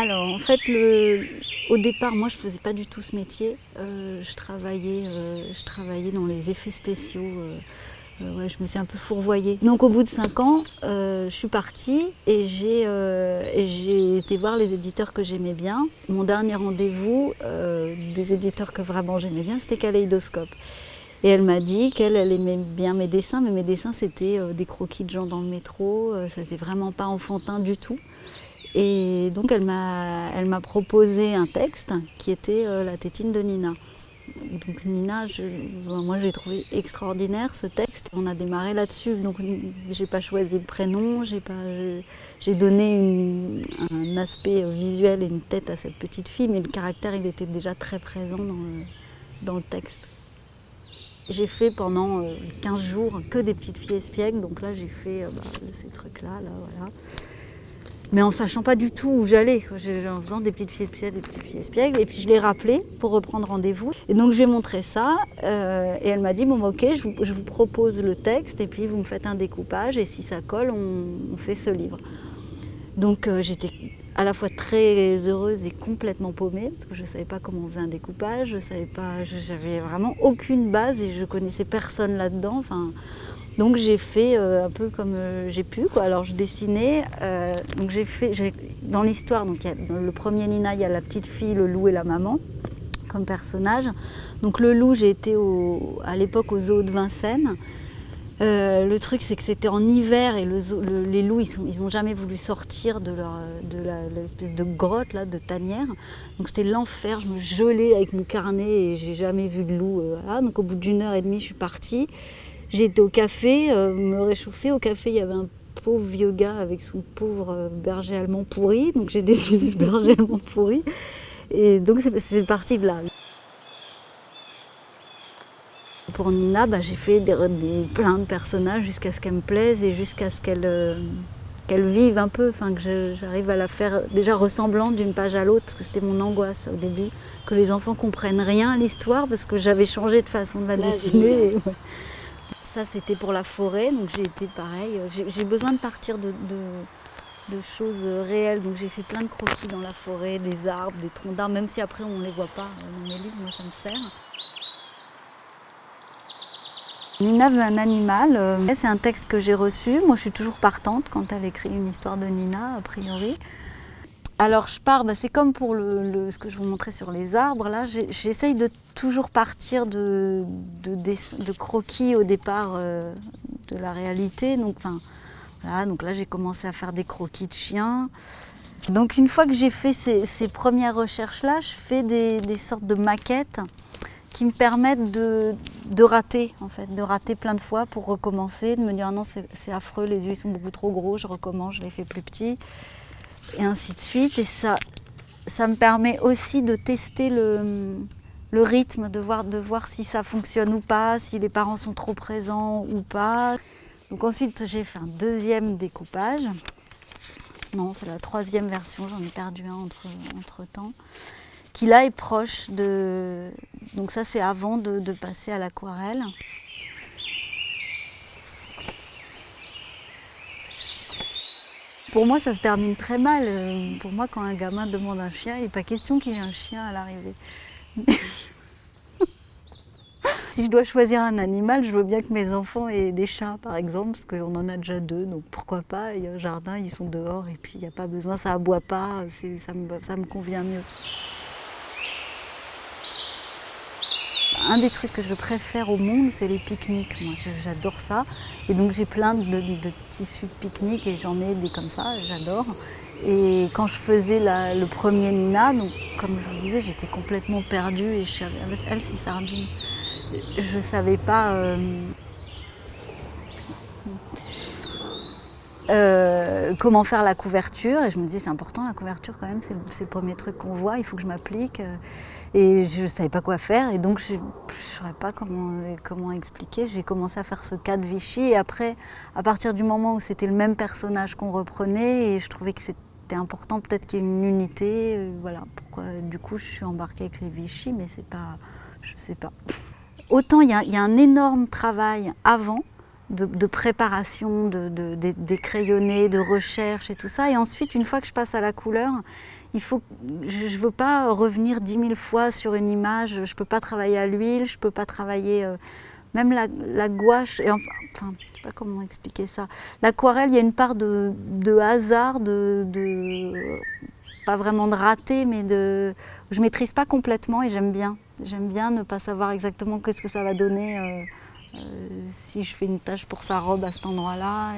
Alors en fait, au départ, moi je faisais pas du tout ce métier. Je travaillais dans les effets spéciaux. Ouais, je me suis un peu fourvoyée. Donc au bout de 5 ans, je suis partie et j'ai été voir les éditeurs que j'aimais bien. Mon dernier rendez-vous des éditeurs que vraiment j'aimais bien, c'était Kaléidoscope. Et elle m'a dit qu'elle aimait bien mes dessins, mais mes dessins c'était des croquis de gens dans le métro, ça n'était vraiment pas enfantin du tout. Et donc elle m'a proposé un texte qui était La tétine de Nina. Donc Nina, moi j'ai trouvé extraordinaire ce texte. On a démarré là-dessus. Donc j'ai pas choisi le prénom, j'ai donné un aspect visuel et une tête à cette petite fille, mais le caractère il était déjà très présent dans le texte. J'ai fait pendant 15 jours que des petites filles espiègles. Donc là j'ai fait ces trucs-là, là, voilà. Mais en sachant pas du tout où j'allais, en faisant des petites filles espiègles. Et puis je l'ai rappelé pour reprendre rendez-vous. Et donc je lui ai montré ça. Et elle m'a dit, bon ok, je vous propose le texte et puis vous me faites un découpage. Et si ça colle, on fait ce livre. Donc j'étais à la fois très heureuse et complètement paumée. Parce que je ne savais pas comment on faisait un découpage. J'avais vraiment aucune base et je connaissais personne là-dedans. Enfin, donc j'ai fait un peu comme j'ai pu, quoi. Alors je dessinais, donc dans l'histoire, donc dans le premier Nina, il y a la petite fille, le loup et la maman comme personnage. Donc le loup, j'ai été à l'époque au zoo de Vincennes. Le truc c'est que c'était en hiver et les loups ils n'ont jamais voulu sortir de l'espèce de grotte là, de tanière. Donc c'était l'enfer, je me gelais avec mon carnet et j'ai jamais vu de loup. Voilà. Donc au bout d'1 heure et demie je suis partie. J'ai été au café, me réchauffer. Au café, il y avait un pauvre vieux gars avec son pauvre berger allemand pourri. Donc j'ai dessiné le berger allemand pourri. Et donc c'est parti de là. Pour Nina, j'ai fait plein de personnages jusqu'à ce qu'elle me plaise et jusqu'à ce qu'elle vive un peu. Enfin, que j'arrive à la faire déjà ressemblante d'une page à l'autre, parce que c'était mon angoisse au début. Que les enfants comprennent rien à l'histoire, parce que j'avais changé de façon de la dessiner. Et, ouais. Ça, c'était pour la forêt, donc j'ai été pareil. J'ai besoin de partir de choses réelles, donc j'ai fait plein de croquis dans la forêt, des arbres, des troncs d'arbres, même si après on ne les voit pas dans mes livres, moi ça me sert. Nina veut un animal, c'est un texte que j'ai reçu. Moi je suis toujours partante quand elle écrit une histoire de Nina, a priori. Alors je pars, c'est comme pour ce que je vous montrais sur les arbres, là j'essaye de toujours partir de croquis au départ de la réalité. Donc, voilà, donc là j'ai commencé à faire des croquis de chiens. Donc une fois que j'ai fait ces premières recherches-là, je fais des sortes de maquettes qui me permettent de rater, en fait, de rater plein de fois pour recommencer, de me dire non c'est affreux, les yeux sont beaucoup trop gros, je recommence, je les fais plus petits. Et ainsi de suite. Et ça me permet aussi de tester le rythme, de voir si ça fonctionne ou pas, si les parents sont trop présents ou pas. Donc ensuite, j'ai fait un deuxième découpage. Non, c'est la 3e version, j'en ai perdu un entre temps. Qui là est proche de... Donc ça, c'est avant de passer à l'aquarelle. Pour moi, ça se termine très mal. Pour moi, quand un gamin demande un chien, il n'est pas question qu'il ait un chien à l'arrivée. Si je dois choisir un animal, je veux bien que mes enfants aient des chats, par exemple, parce qu'on en a déjà 2, donc pourquoi pas. Il y a un jardin, ils sont dehors, et puis il n'y a pas besoin, ça aboie pas, ça me convient mieux. Un des trucs que je préfère au monde, c'est les pique-niques. Moi, j'adore ça. Et donc, j'ai plein de tissus de pique-nique et j'en ai des comme ça, j'adore. Et quand je faisais le premier Nina, donc, comme je vous disais, j'étais complètement perdue. Et elle, c'est Sardine. Je ne savais pas comment faire la couverture. Et je me disais, c'est important la couverture quand même, c'est le premier truc qu'on voit, il faut que je m'applique. Et je ne savais pas quoi faire, et donc je ne saurais pas comment expliquer. J'ai commencé à faire ce cas de Vichy, et après, à partir du moment où c'était le même personnage qu'on reprenait, et je trouvais que c'était important peut-être qu'il y ait une unité, voilà. Pourquoi, du coup, je suis embarquée avec les Vichy, mais c'est pas... je sais pas. Autant il y a un énorme travail avant, de préparation, des crayonnés, de recherche et tout ça, et ensuite, une fois que je passe à la couleur, je ne veux pas revenir 10 000 fois sur une image, je ne peux pas travailler à l'huile, je ne peux pas travailler, même la gouache, et enfin, je ne sais pas comment expliquer ça. L'aquarelle, il y a une part de hasard, pas vraiment de raté, mais je ne maîtrise pas complètement et j'aime bien. J'aime bien ne pas savoir exactement qu'est-ce que ça va donner si je fais une tâche pour sa robe à cet endroit-là.